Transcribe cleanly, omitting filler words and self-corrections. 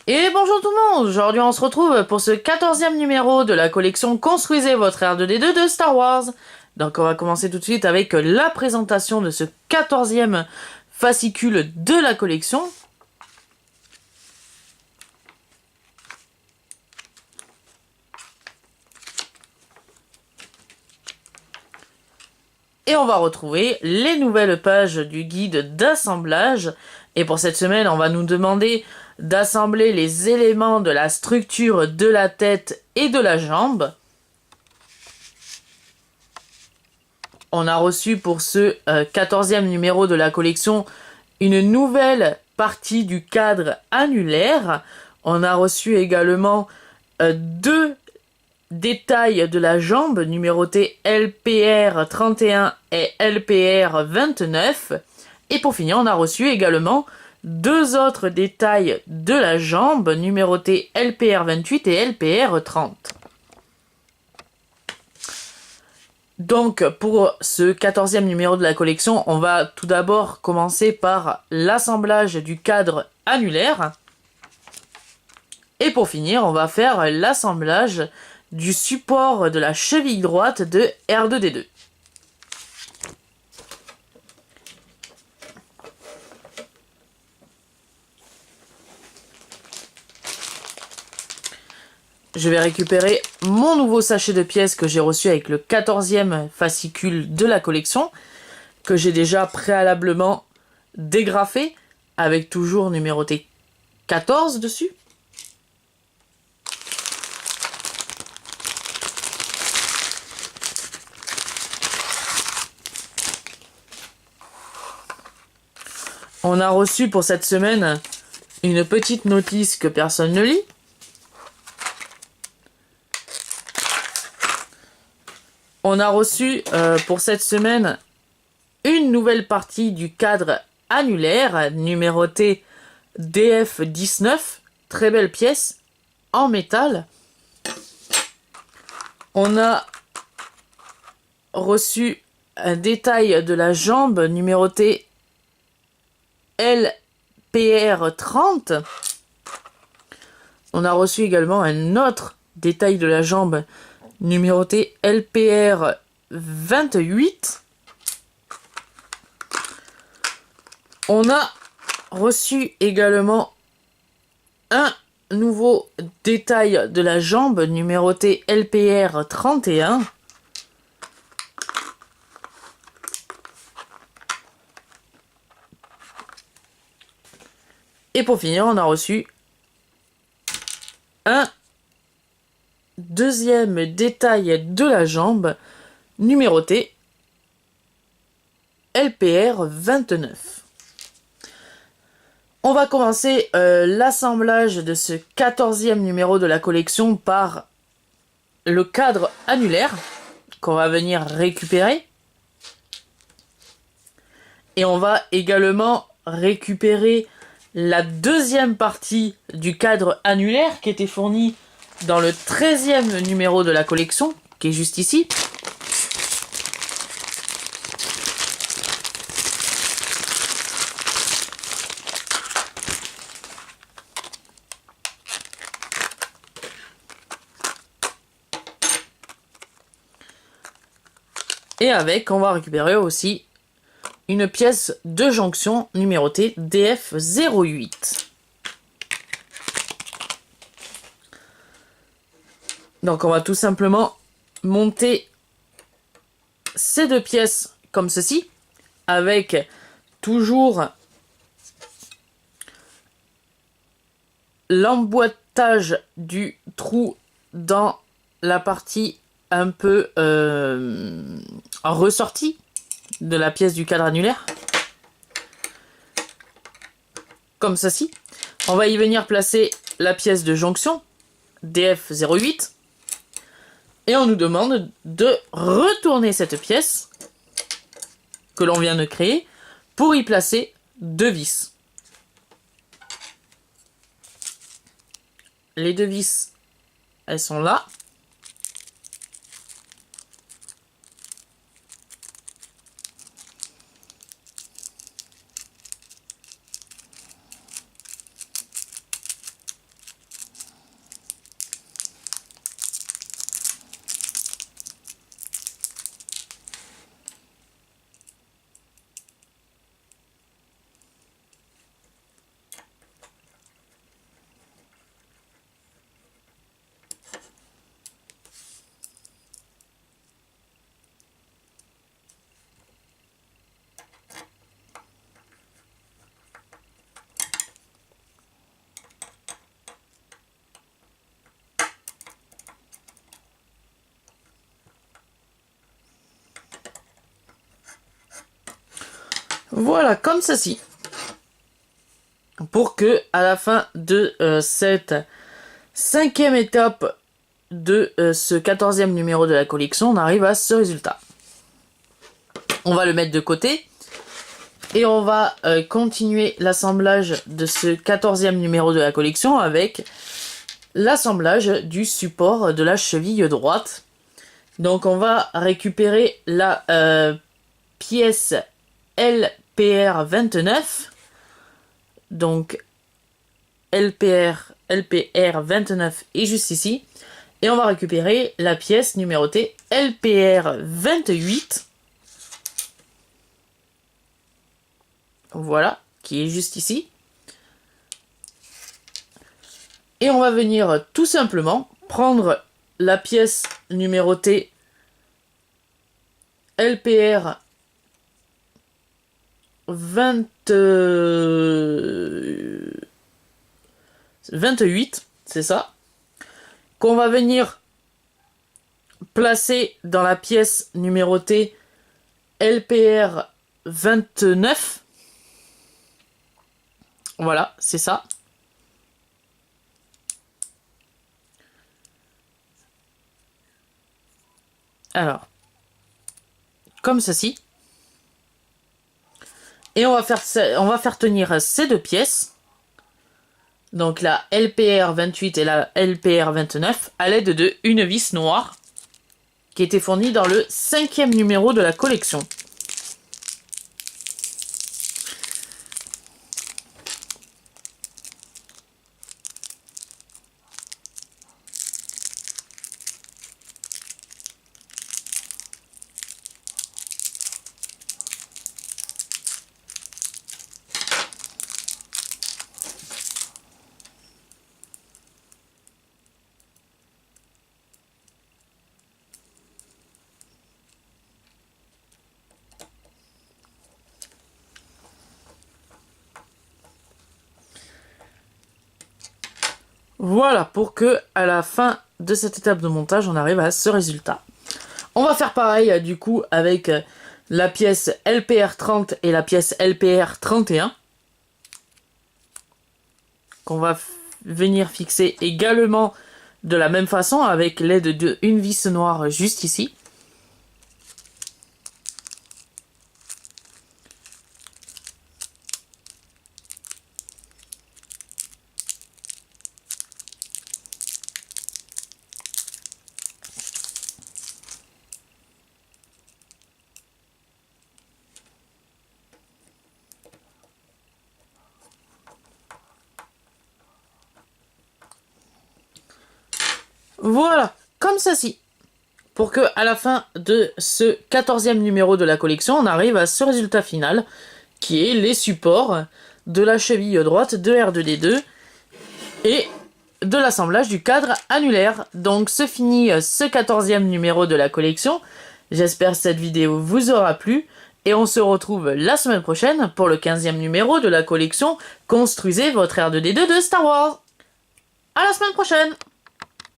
Et bonjour tout le monde. Aujourd'hui on se retrouve pour ce 14e numéro de la collection Construisez votre R2D2 de Star Wars. Donc on va commencer tout de suite avec la présentation de ce 14e fascicule de la collection. Et on va retrouver les nouvelles pages du guide d'assemblage. Et pour cette semaine, on va nous demander d'assembler les éléments de la structure de la tête et de la jambe. On a reçu pour ce 14e numéro de la collection une nouvelle partie du cadre annulaire. On a reçu également deux détails de la jambe numérotés LPR 31 et LPR 29. Et pour finir, on a reçu également deux autres détails de la jambe numérotés LPR 28 et LPR 30. Donc, pour ce 14e numéro de la collection, on va tout d'abord commencer par l'assemblage du cadre annulaire. Et pour finir, on va faire l'assemblage du support de la cheville droite de R2D2. Je vais récupérer mon nouveau sachet de pièces que j'ai reçu avec le 14e fascicule de la collection, que j'ai déjà préalablement dégrafé, avec toujours numéroté 14 dessus. On a reçu pour cette semaine une petite notice que personne ne lit. On a reçu pour cette semaine une nouvelle partie du cadre annulaire, numéroté DF19, très belle pièce, en métal. On a reçu un détail de la jambe, numéroté LPR 30. On a reçu également un autre détail de la jambe, numéroté LPR 28. On a reçu également un nouveau détail de la jambe, numéroté LPR 31. Et pour finir, on a reçu un deuxième détail de la jambe, numéroté LPR 29. On va commencer l'assemblage de ce 14e numéro de la collection par le cadre annulaire qu'on va venir récupérer. Et on va également récupérer la deuxième partie du cadre annulaire qui était fournie dans le 13e numéro de la collection, qui est juste ici. Et avec, on va récupérer aussi une pièce de jonction numérotée DF08. Donc on va tout simplement monter ces deux pièces comme ceci, avec toujours l'emboîtage du trou dans la partie un peu ressortie de la pièce du cadre annulaire. Comme ceci. On va y venir placer la pièce de jonction DF08. Et on nous demande de retourner cette pièce que l'on vient de créer pour y placer deux vis. Les deux vis, elles sont là. Voilà, comme ceci. Pour que, à la fin de cette 5e étape de ce 14e numéro de la collection, on arrive à ce résultat. On va le mettre de côté. Et on va continuer l'assemblage de ce 14e numéro de la collection avec l'assemblage du support de la cheville droite. Donc on va récupérer la pièce LPR 29. Donc LPR 29 est juste ici. Et on va récupérer la pièce numérotée LPR 28. Voilà, qui est juste ici. Et on va venir tout simplement prendre la pièce numérotée LPR 28, c'est ça, qu'on va venir placer dans la pièce numérotée LPR 29. Voilà, c'est ça. Alors, comme ceci. Et on va faire tenir ces deux pièces, donc la LPR 28 et la LPR 29, à l'aide de une vis noire qui était fournie dans le 5e numéro de la collection. Voilà, pour que à la fin de cette étape de montage, on arrive à ce résultat. On va faire pareil du coup avec la pièce LPR 30 et la pièce LPR 31. Qu'on va venir fixer également de la même façon avec l'aide d'une vis noire juste ici. Voilà, comme ceci. Pour que, à la fin de ce 14e numéro de la collection, on arrive à ce résultat final, qui est les supports de la cheville droite de R2D2 et de l'assemblage du cadre annulaire. Donc, se finit ce 14e numéro de la collection. J'espère que cette vidéo vous aura plu. Et on se retrouve la semaine prochaine pour le 15e numéro de la collection Construisez votre R2D2 de Star Wars. À la semaine prochaine!